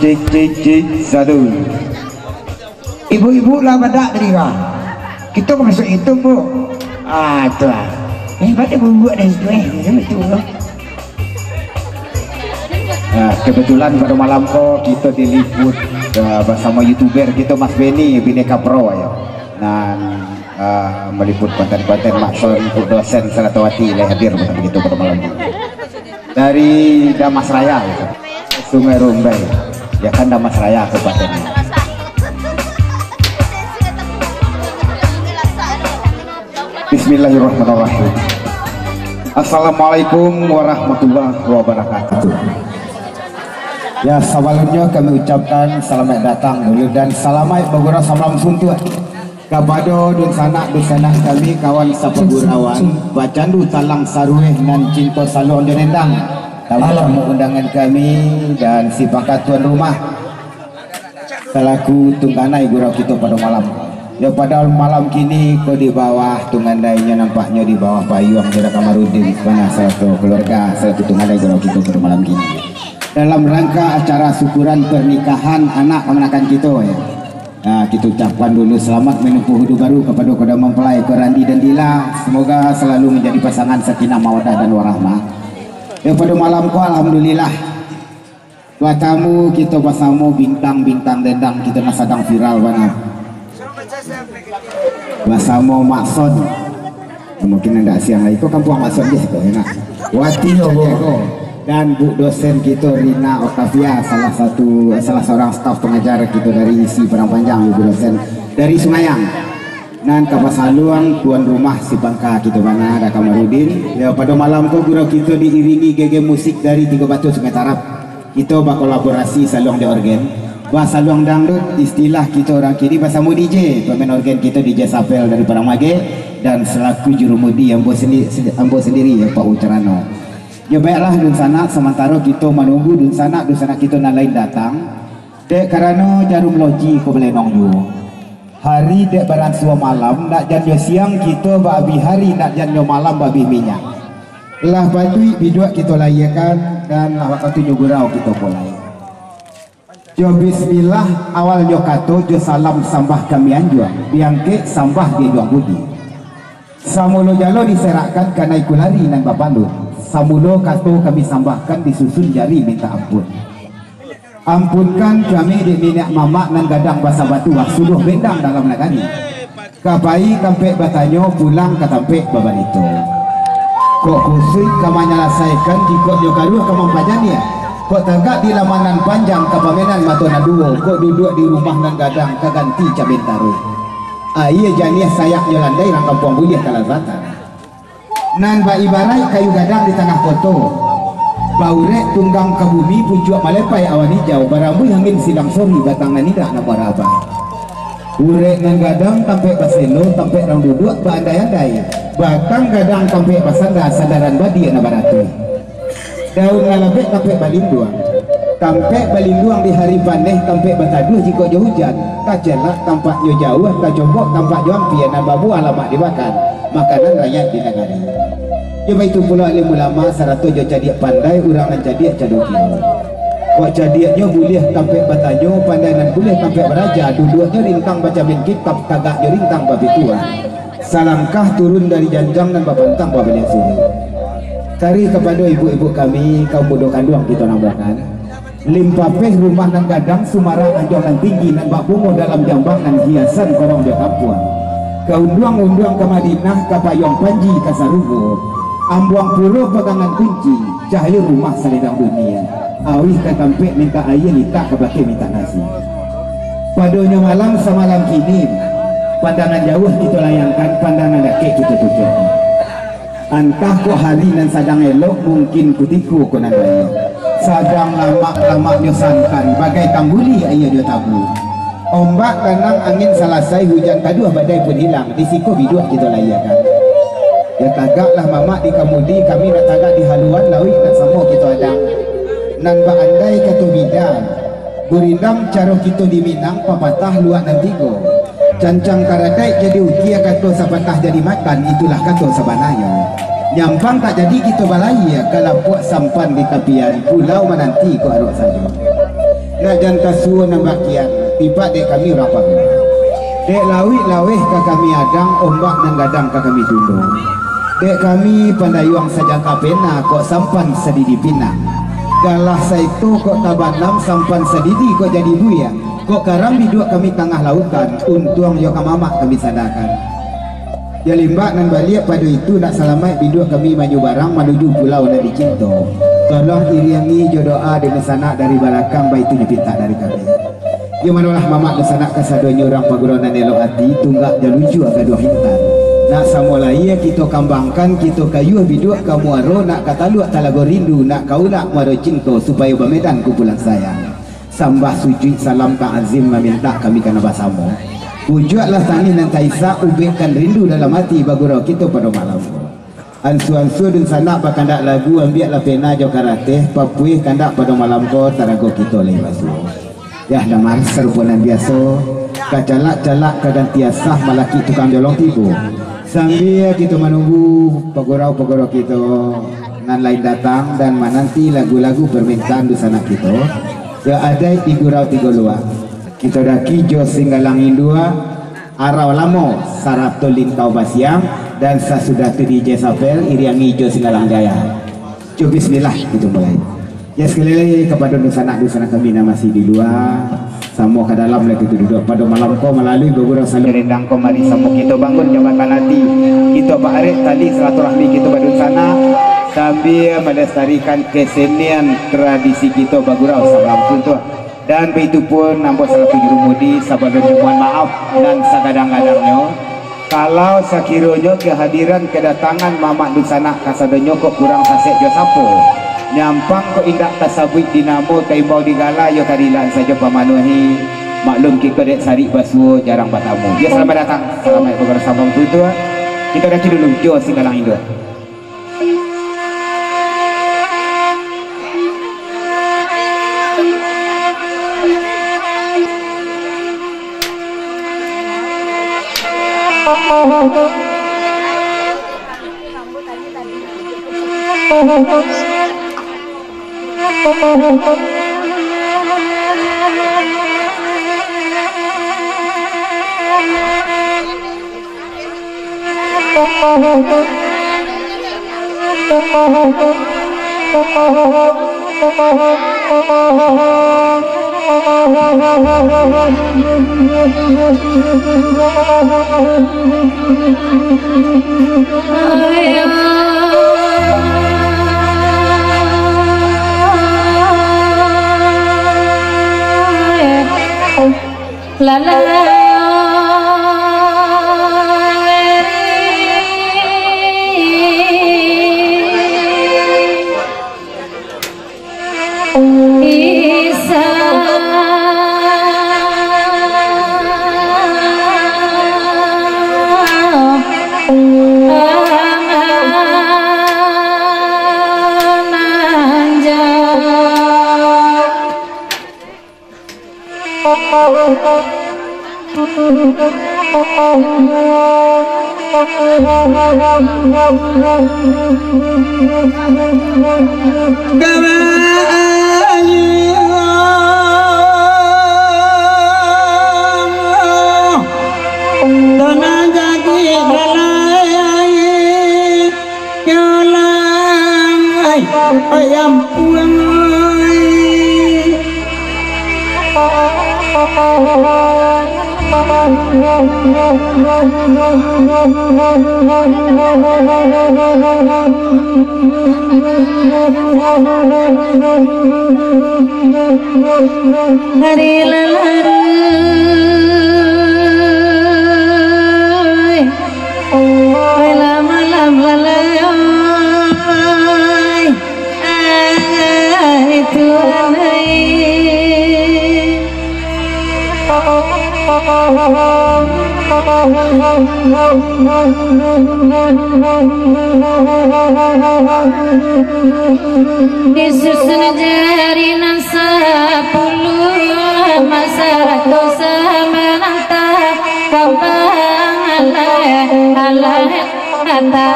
cik satu. Ibu-ibu lah badak tadi kah? Kita masuk itu bu. Tu lah. Pada buat dah itu betul lah. Kebetulan pada malam ko kita diliput bersama youtuber kita Mas Benny Bineka Pro ya. Dan meliput konten-konten Makson untuk dosen Saratawati yang hadir bersama kita pada malam ini. Dari Damas Raya ya. Sungai Rumbai. Ya kan Damas Raya kabupaten ini. Bismillahirrahmanirrahim. Assalamualaikum warahmatullahi wabarakatuh. Ya, sebelumnya kami ucapkan selamat datang dulu dan selamat bergurau salam suntuk kepada dun sanak kami kawan sapagurawan bacandu talang sarueh dan cinta salong jenendang tamu undangan kami dan si pangkat tuan rumah selaku tungganai gurau kita pada malam. Ya pada malam kini kau di bawah tungandainya nampaknya di bawah payung Jera Kamarudin mana satu keluarga satu tungandai gurau kita pada malam kini dalam rangka acara syukuran pernikahan anak kemenakan kita ya. Nah, kita ucapkan dulu selamat menempuh hidup baru kepada kedua mempelai Randi dan Dila, semoga selalu menjadi pasangan sakinah mawaddah dan warahmah. Ya pada malam ko alhamdulillah buat tamu kita bersama bintang-bintang dendang kita nak sedang viral banget bersama Makson mungkin anda siang lagi kok kampung Makson dia kok enak Wati Logo dan Bu dosen kita Rina Octavia salah seorang staf pengajar kita dari isi Padang Panjang Bu dosen dari Sungayang dan Kapas Haluang tuan rumah si Bangka kita mana ada Kamarudin ya pada malam tu gurau kita diiringi gege musik dari Tiga Batu Sungai Tarap kita berkolaborasi saluang di organ bahasa saluang dangdut istilah kita orang kini bersama DJ pemain organ kita DJ Sapel dari Padang Mage dan selaku jurumudi ambo sendiri ya Pak Ucarano. Ya baiklah dun sanak sementara kita menunggu dun sanak kita nak lain datang dek karena jarum loji ko boleh nongju hari dek barang suah malam nak janjo siang kita babi hari nak janjo malam babi minyak lah batui bidua kita layakan dan lah waktu nyugurau kita mulai jo bismillah awal jo kato jo salam sambah kami anjuang biangke sambah dia juang budi samulo jalo diserakkan karena ikulari nan bapandu samulo kato kami sambahkan disusun jari minta ampun ampunkan kami di minyak mamak nan gadang basa batu suduh bendang dalam nagani kapai kampe batanyo pulang ke tampe babalito kok kusui kamanya lasaikan jika nyokaruh kemampajan ya kok tagak di lamanan panjang kapamenan matona duo kok duduk di rumah nan gadang kaganti cabentaru iya janiah sayak nyolandai rang kampung buliah kalazatan nan ba ibarai kayu gadang di tengah koto baurek tunggang ke bumi puncuk malepai awan hijau barambui hangin silang sori batang nanidak na baraba urek nan gadang tampe paselo tampe rang duduk ba andai-andai batang gadang tampe pasanda sadaran badi na baratu daun ngalabek tampe balinduang di hari pandeh tampe bataduh jika jauh hujan kacelak tampaknya jauh kacobok tampak joampian na babu alamak dimakan makanan rakyat di negara. Coba itu pula ilmu ulama sarato jo cadiak pandai urang nan cadiak cadoki. Kok cadiaknya boleh tampe batanyo pandai nan boleh tampe beraja duduknya rintang baca bin kitab tagaknya rintang babi tua. Salangkah turun dari janjang dan babantang babel yang suruh. Cari kepada ibu-ibu kami kaum bodoh kanduang kita nambahkan. Limpapeh rumah nan gadang sumarang anjong nan tinggi nan bak bungo dalam jambang nan hiasan korong di kampung. Keunduang-unduang ke Madinah ke Payong Panji ke Sarugo ambuang puluh pegangan kunci cahaya rumah selidang dunia awih ke tampek minta air minta ke baki minta nasi padanya malam semalam kini pandangan jauh kita layangkan pandangan dekat kita tujuh entah kok hari dan sadang elok mungkin kutiku konan bayi sadang lama-lama nyosankan bagai tambuli ayah dia tabu ombak tenang angin selesai hujan kedua badai pun hilang di siku biduk kita layakan ya tagaklah mamak di kemudi kami nak tagak di haluan lawi nak sama kita adang nan ba andai katu bidan burindam caro kita di Minang papatah luak nan tigo cancang karadai jadi ukia kato sapatah jadi makan itulah kato sabanaya nyampang tak jadi kita balai ya kalau puak sampan di tepian pulau menanti ko arok saja nak janta suwa nambah kian tiba dek kami rapa dek lawih ke kami adang ombak dan gadang ke kami tundung dek kami pandayuang saja kapena kok sampan sedidi pinang galah saito kok tabanam sampan sedidi kok jadi buya kok karam biduk kami tengah lautan untung yo kamama kami sadakan ya limbak dan balik pada itu nak selamat biduk kami maju barang menuju pulau Nadi Cinto tolong iriangi jodoa dengan sanak dari balakang baik itu nyepita dari kami ya manalah mamak kesanak kasadonyo orang paguronan elok hati tunggak jaluju agak dua hintan nak samolaya kita kambangkan kita kayu biduk kamu aro nak kataluak talago rindu nak kaulah maro cinta supaya bamedan kumpulan sayang sambah sujud salam ta'azim meminta kami kana basamo wujudlah tani dan taisa ubekkan rindu dalam hati bagurau kita pada malam ansu-ansu dan sanak bakandak lagu ambiaklah pena jo karate papuih kandak pada malam ko tarago kita lewasu ya damar serupunan biasa kacalak-calak kagantiasah malaki tukang jolong tibu sambil kita menunggu pegurau-pegurau kita dengan lain datang dan menanti lagu-lagu permintaan di sana kita ya ada di gurau tiga luar kita daki jo singgalang indua arau lamo sarap tolin kau basiang dan sasudah tu DJ Sapel iriangi jo singgalang jaya coba bismillah kita mulai ya sekali lagi kepada dusana kami yang masih di luar sama ke dalam lagi itu duduk pada malam ko melalui beberapa salur rendang ko mari sama kita bangun jabatan hati kita baharit tadi silaturahmi kita pada sana sambil melestarikan kesenian tradisi kita bagurau salam tuntuk dan begitu pun nampak salah jurumudi sabar dan mohon maaf dan sagadang-gadangnya kalau sakironya kehadiran kedatangan mamak dusana kasadonyo kok kurang kasek jo sapo nyampang kok indak tasabui dinamo taimau digala yo kadilan saja pamanuhi maklum kita dek sari basuo jarang bertamu ya selamat datang selamat bersama tuan kita dah dulu jo singgalang Indo la la la hari lalai malam lalai itu disusun jari nasa puluh masa dosa menantang kembang alai kata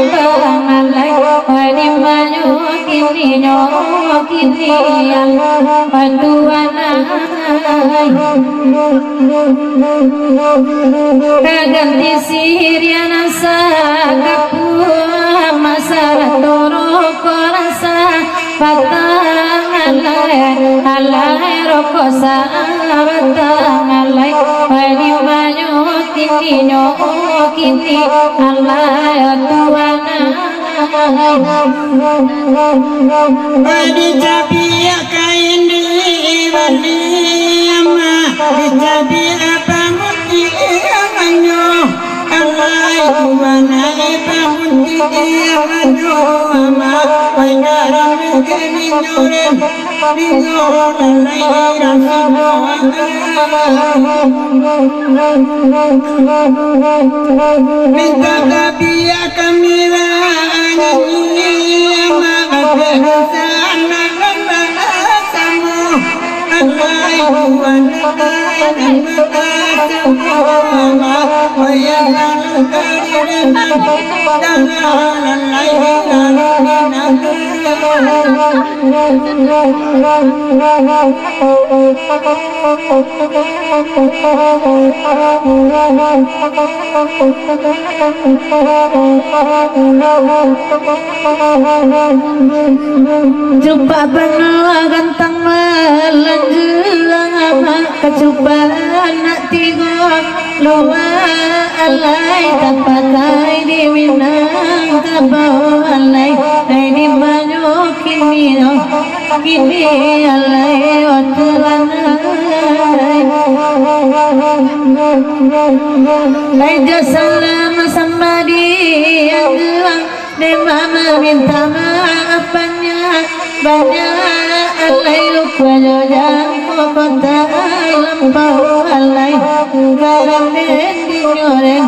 bangalai Wadi banyu kini nyokini Paduanai Kaganti siriana sakapu Masalah toro korasa Patangalai alai rokosa Patangalai Wadi banyu kini nyokini alai Paduanai Badi jabi kain di bali ama jabi apa muti amanyo alai wanai pamuti amanyo ama wangaram kini nyore dingo alai rasino minta jabi kamila Jumpa benua ganteng melanjang Kecuba anak tiga luar alai tanpa kai di Minang kabau alai Hai di banyu kini alai waktu lanai Hai jasalam sambadi yang gelang di mama minta maafnya banyak alai lupa jojang kota lampau alai garam den dinyoreng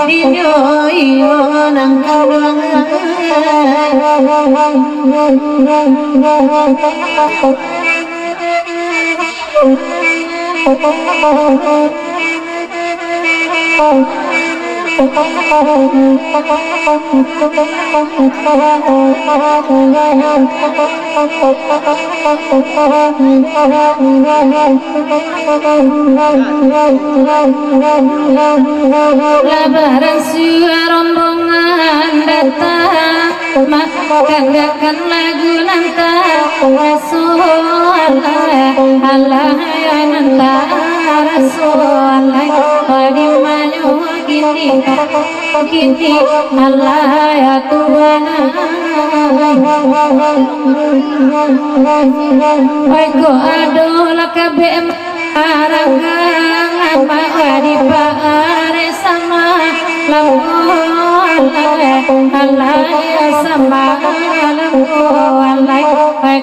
dinyoyo nang kaduang Lebaran siwa rombongan datang Mengadakan lagu nantang Rasul Allah ya nantang Rasul Wadi manyu kini Allah ya Tuhan Waigo adolah kabeh Aragang Wadi paare sama Allah ya sama Allah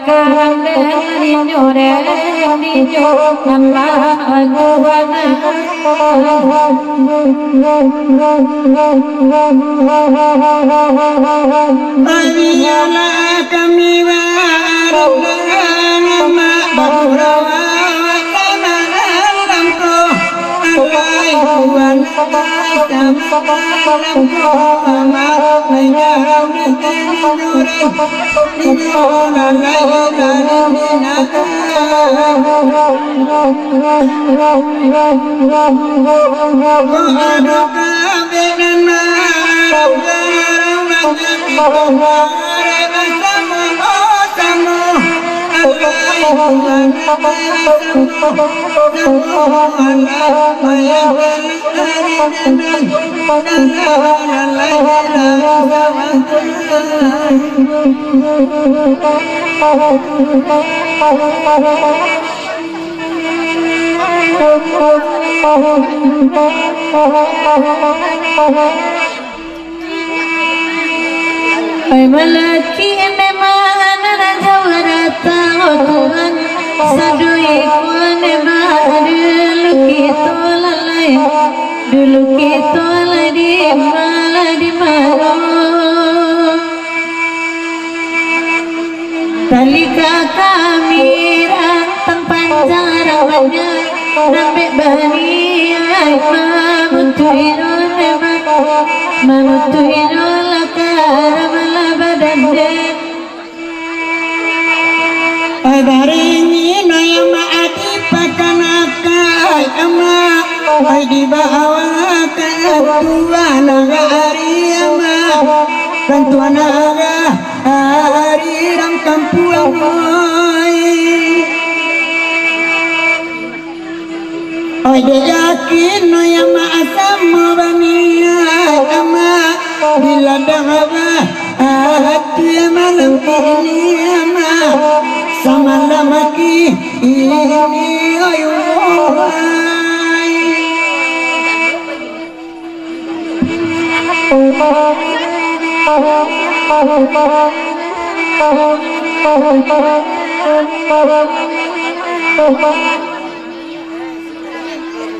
karam den dinyo Allah Tuhan Ayala kami warang ma bahurawa tanamku alai tuan tanamku ma mengarang tenure dijola Malaki memang jauh datang Tuhan sadui kuane dulu kita lalai di mana talika kami rantang panjang rawanya nambek bani mamutuino laka ramala badan den Adaringi noyama adi pakanakai ama ay di bawah ketua nagari ama ketua nagari ram kampung ay de yakin noyama asam bania ama bila dawa hati malam ini ama sama lamaki ini ayuai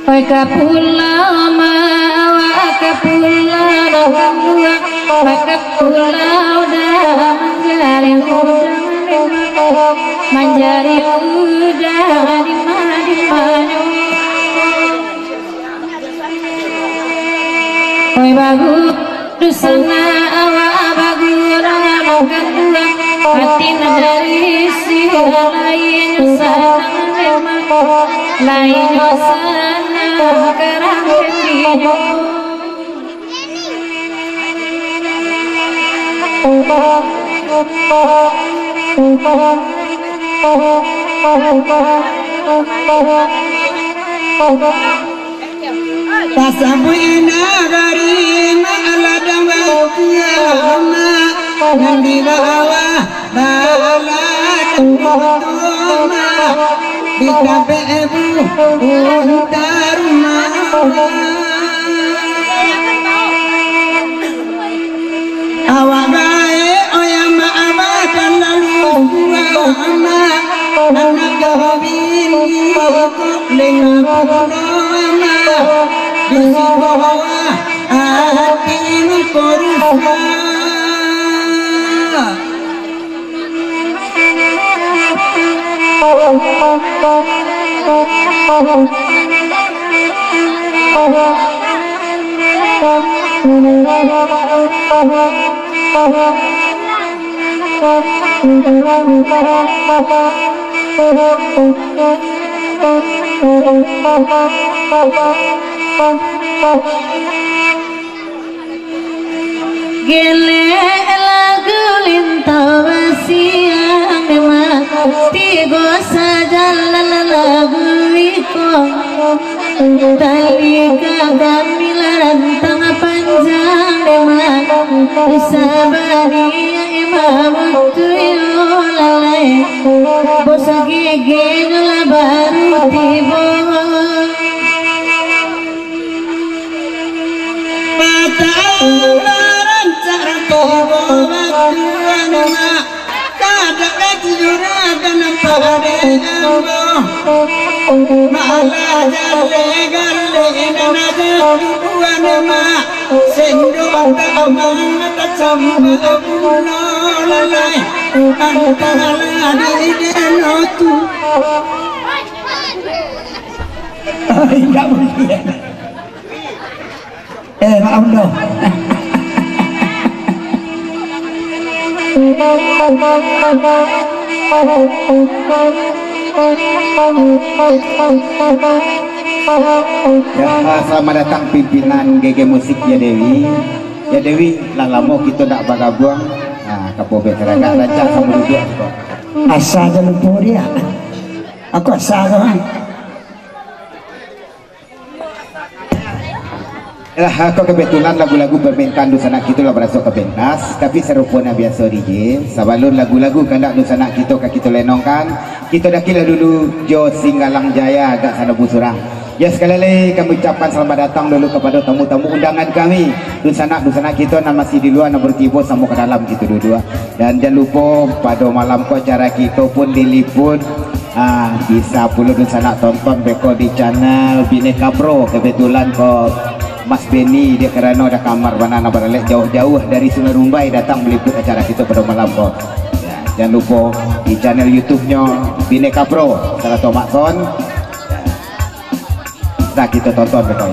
Oi kapulau mawa kapulau dua kapulau dah menjadi udah di mana oi bagus dusana awa bagus kedua hati dari si lain sana lain sana kerang kendiyo Tasabui nagari ma'aladama kiyama Nandilawa baladama Ditabebu untaruma Awagae oyama abadan lalu ama Anak gawini lenga puno di bawah hati korupsi Gele lagu lintau siang memang tigo saja lagu iko tali kagami rantang panjang memang sabari imam tuyo lalai bos gege nula baru tibo enggak boleh. Maaf dong. Ya, selamat datang pimpinan GG Musik ya Dewi. Ya Dewi, lah lama kita tak bergabung. Nah, kapo bergerak raja sama duduk. Asa aja lupa dia. Aku asa kan. Aku kebetulan lagu-lagu permintaan dusana kita lah berasal ke pentas, tapi serupanya biasa DJ. Sabalun lagu-lagu kandak dusana kita lenongkan. Kita dah kira dulu Jo Singgalang Jaya agak sana Busurang. Ya sekali lagi kami ucapkan selamat datang dulu kepada tamu-tamu undangan kami. Dusana kita nak masih di luar nak bertibo sama ke dalam gitu dua-dua. Dan jangan lupa pada malam ko acara kita pun diliput. Bisa puluh dusana tonton beko di channel Bineka Pro. Kebetulan ko Mas Benny dia kerana ada kamar banana beralek jauh-jauh dari Sungai Rumbai datang meliput acara kita pada malam kok. Ya, jangan lupa di channel YouTube-nya Bineka Pro salah satu Makson. Nah kita tonton betul.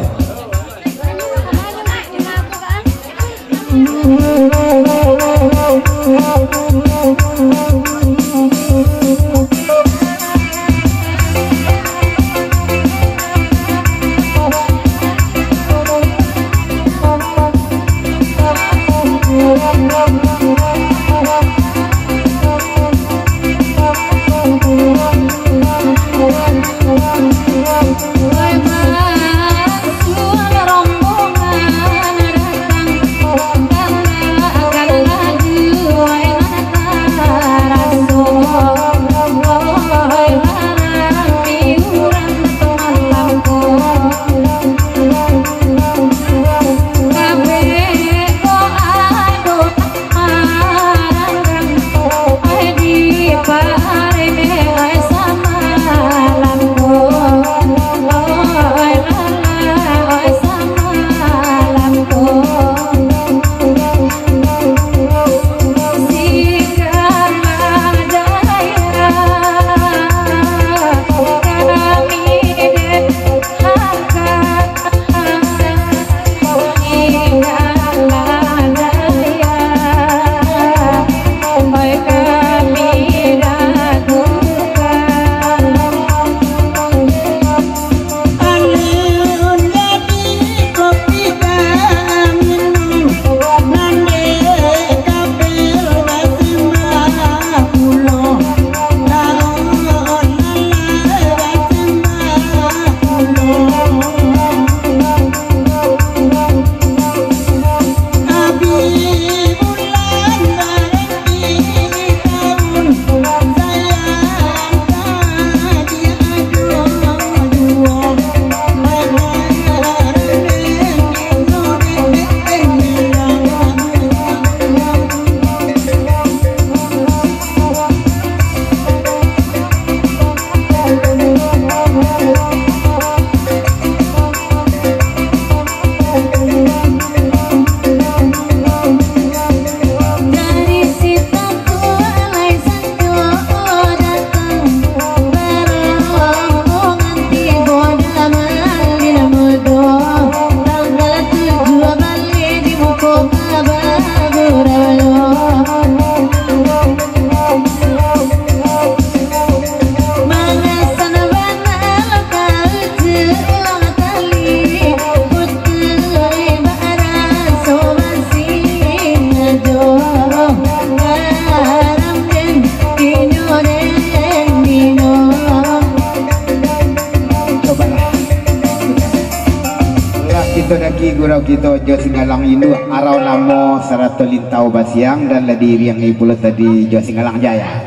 Kita daki gurau kita jo Singalang Indu arau namo sarato lintau basiang dan ladiri yang ibulo tadi jo Singalang Jaya.